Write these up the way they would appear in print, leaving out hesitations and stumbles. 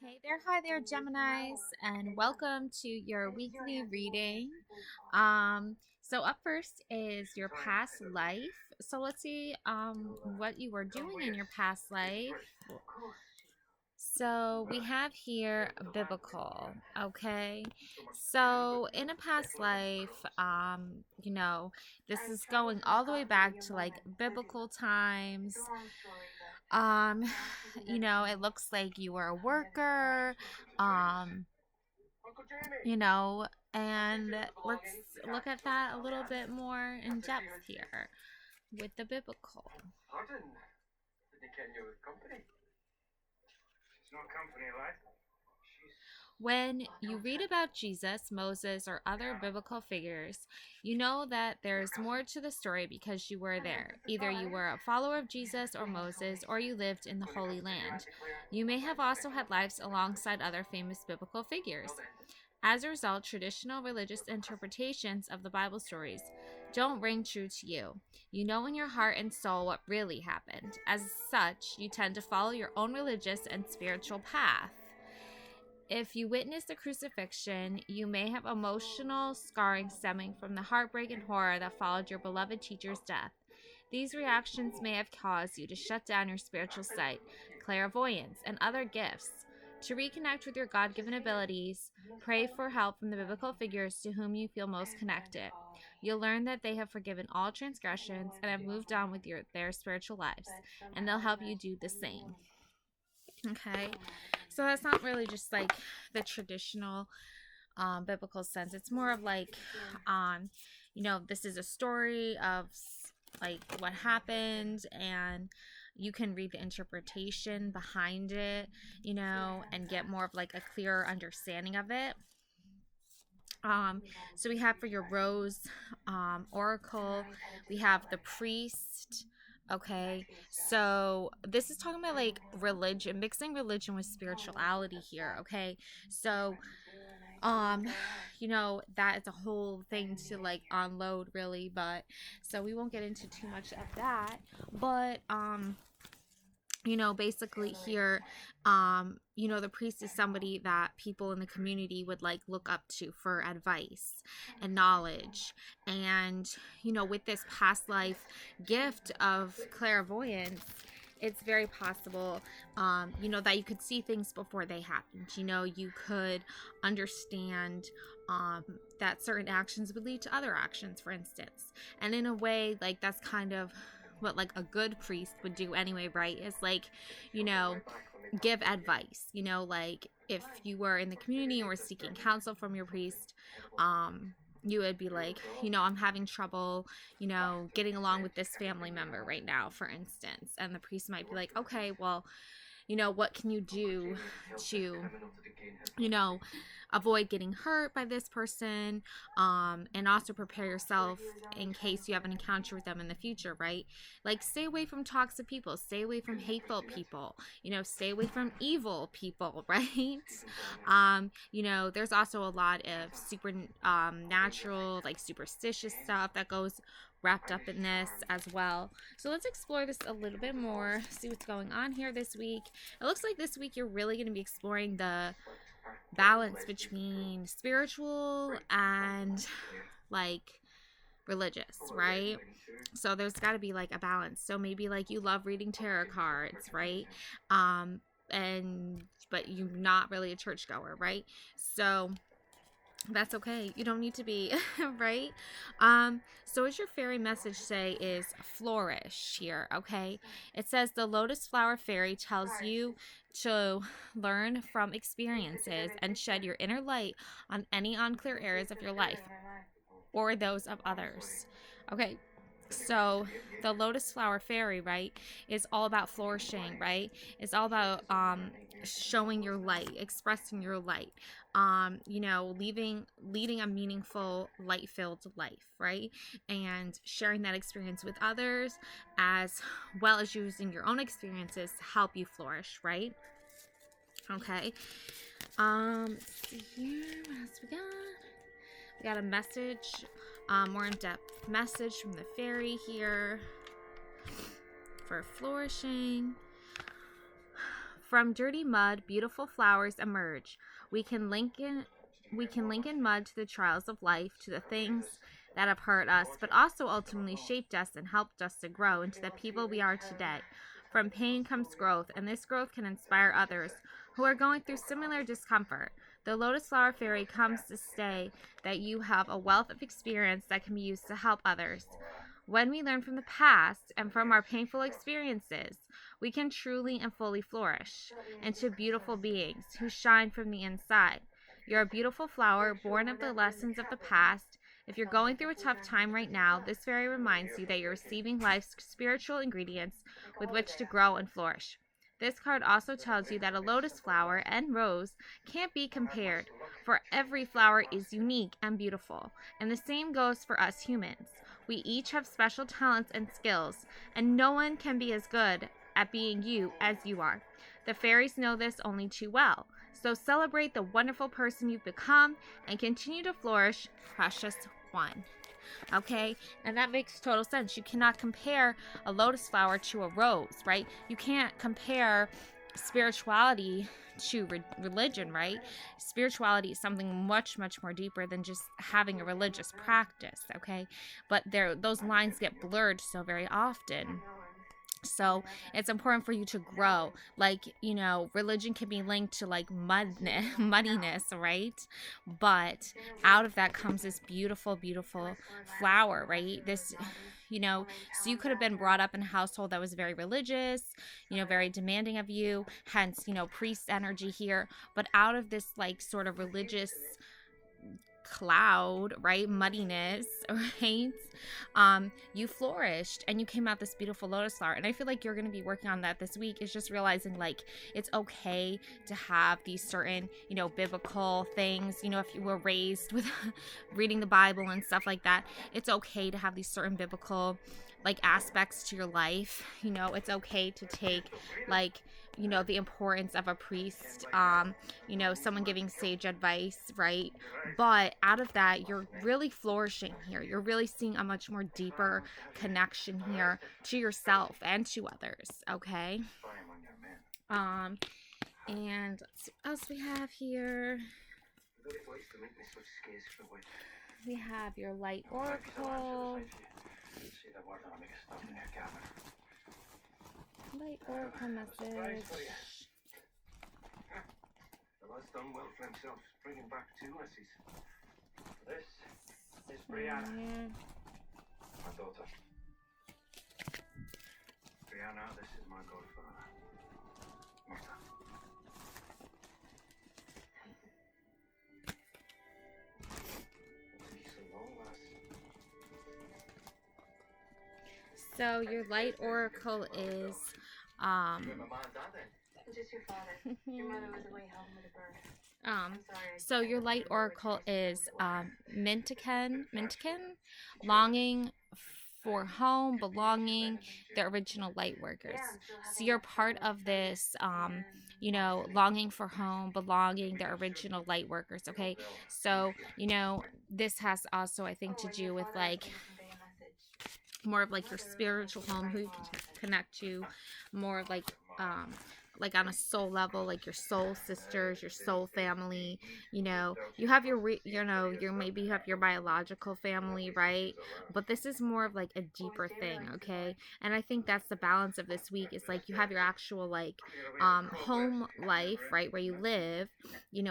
Hey there, hi there, Geminis, and welcome to your weekly reading. So up first is your past life. So let's see what you were doing in your past life. So we have here biblical, okay? So in a past life, this is going all the way back to like biblical times. Um, it looks like you were a worker, um, you know, and let's look at that a little bit more in depth here with the biblical. When you read about Jesus, Moses, or other biblical figures, you know that there's more to the story because you were there. Either you were a follower of Jesus or Moses, or you lived in the Holy Land. You may have also had lives alongside other famous biblical figures. As a result, traditional religious interpretations of the Bible stories don't ring true to you. You know in your heart and soul what really happened. As such, you tend to follow your own religious and spiritual path. If you witness the crucifixion, you may have emotional scarring stemming from the heartbreak and horror that followed your beloved teacher's death. These reactions may have caused you to shut down your spiritual sight, clairvoyance, and other gifts. To reconnect with your God given abilities, pray for help from the biblical figures to whom you feel most connected. You'll learn that they have forgiven all transgressions and have moved on with their spiritual lives, and they'll help you do the same. Okay, so that's not really just like the traditional biblical sense. It's more of like, um, this is a story of like what happened, and you can read the interpretation behind it, and get more of like a clearer understanding of it. So we have for your rose oracle, we have the priest. Okay, so this is talking about like religion, mixing religion with spirituality here. Okay, so um that is a whole thing to like unload really, but so we won't get into too much of that. But basically here, the priest is somebody that people in the community would like look up to for advice and knowledge. And, with this past life gift of clairvoyance, it's very possible, that you could see things before they happened. You could understand that certain actions would lead to other actions, for instance. And in a way, like, that's kind of what like a good priest would do anyway, right? Is like, you know, give advice. Like if you were in the community and were seeking counsel from your priest, you would be like, I'm having trouble, getting along with this family member right now, for instance. And the priest might be like, okay, well, what can you do to, you know, avoid getting hurt by this person, and also prepare yourself in case you have an encounter with them in the future, right? Like, stay away from toxic people, stay away from hateful people, stay away from evil people, right? There's also a lot of super natural, like superstitious stuff that goes wrapped up in this as well. So let's explore this a little bit more, see what's going on here this week. It looks like this week you're really going to be exploring the balance between spiritual and like religious, right? So there's got to be like a balance. So maybe like you love reading tarot cards, right? And but you're not really a churchgoer, right? So that's okay. You don't need to be, right? So what your fairy message say is flourish here, okay? It says the lotus flower fairy tells you to learn from experiences and shed your inner light on any unclear areas of your life or those of others. Okay, so the lotus flower fairy, right, is all about flourishing, right? It's all about showing your light, expressing your light, leading a meaningful, light-filled life, right? And sharing that experience with others, as well as using your own experiences to help you flourish, right? Okay. Let's see here. What else we got? We got a message, more in-depth message from the fairy here for flourishing. From dirty mud, beautiful flowers emerge. We can link in mud to the trials of life, to the things that have hurt us, but also ultimately shaped us and helped us to grow into the people we are today. From pain comes growth, and this growth can inspire others who are going through similar discomfort. The Lotus Flower Fairy comes to say that you have a wealth of experience that can be used to help others. When we learn from the past and from our painful experiences, we can truly and fully flourish into beautiful beings who shine from the inside. You're a beautiful flower born of the lessons of the past. If you're going through a tough time right now, this fairy reminds you that you're receiving life's spiritual ingredients with which to grow and flourish. This card also tells you that a lotus flower and rose can't be compared, for every flower is unique and beautiful, and the same goes for us humans. We each have special talents and skills, and no one can be as good at being you as you are. The fairies know this only too well, so celebrate the wonderful person you've become and continue to flourish, precious one. Okay, and that makes total sense. You cannot compare a lotus flower to a rose, right? You can't compare spirituality to religion, right? Spirituality is something much, much more deeper than just having a religious practice, okay? But those lines get blurred so very often. So it's important for you to grow. Like, religion can be linked to like muddiness, right? But out of that comes this beautiful, beautiful flower, right? So you could have been brought up in a household that was very religious, very demanding of you, hence, priest energy here. But out of this like sort of religious cloud, right, muddiness, right, you flourished and you came out this beautiful lotus flower. And I feel like you're going to be working on that this week, is just realizing like it's okay to have these certain biblical things. If you were raised with reading the Bible and stuff like that, it's okay to have these certain biblical like aspects to your life. It's okay to take like the importance of a priest, someone giving sage advice, right? But out of that, you're really flourishing here. You're really seeing a much more deeper connection here to yourself and to others, okay? And let's see what else we have here. We have your light oracle. Light oracle message. The lad's done well for himself, bringing back two lassies. This is Brianna, my daughter. Brianna, this is my godfather, Martha. So your light oracle is Just your father. Your mother was away home with a bird. So your light oracle is Mintiken, longing for home, belonging, the original light workers. So you're part of this, longing for home, belonging, the original light workers, okay? So, this has also, I think, to do with like more of like your spiritual home, who you can connect to, more of like on a soul level, like your soul sisters, your soul family. You have maybe you have your biological family, right? But this is more of like a deeper thing, okay? And I think that's the balance of this week, is like you have your actual like home life, right, where you live,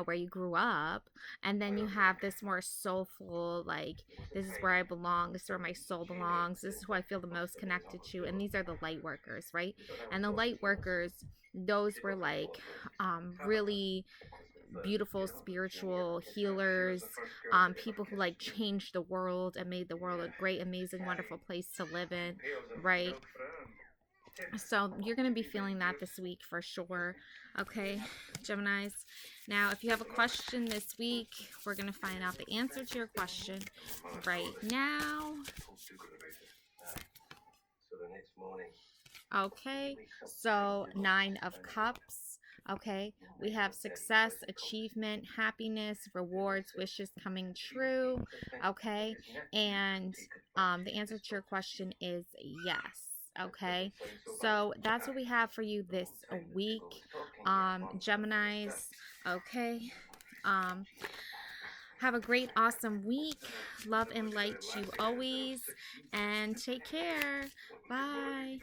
where you grew up, and then you have this more soulful, like, this is where I belong, this is where my soul belongs, this is who I feel the most connected to, and these are the light workers, right? And the light workers, those were like really beautiful spiritual healers, people who like changed the world and made the world a great, amazing, wonderful place to live in, right? So you're going to be feeling that this week for sure. Okay, Geminis. Now, if you have a question this week, we're going to find out the answer to your question right now. Okay, so 9 of Cups. Okay, we have success, achievement, happiness, rewards, wishes coming true. Okay, and the answer to your question is yes. Okay, so that's what we have for you this week. Geminis. Okay. Um, have a great, awesome week. Love and light to you always. And take care. Bye.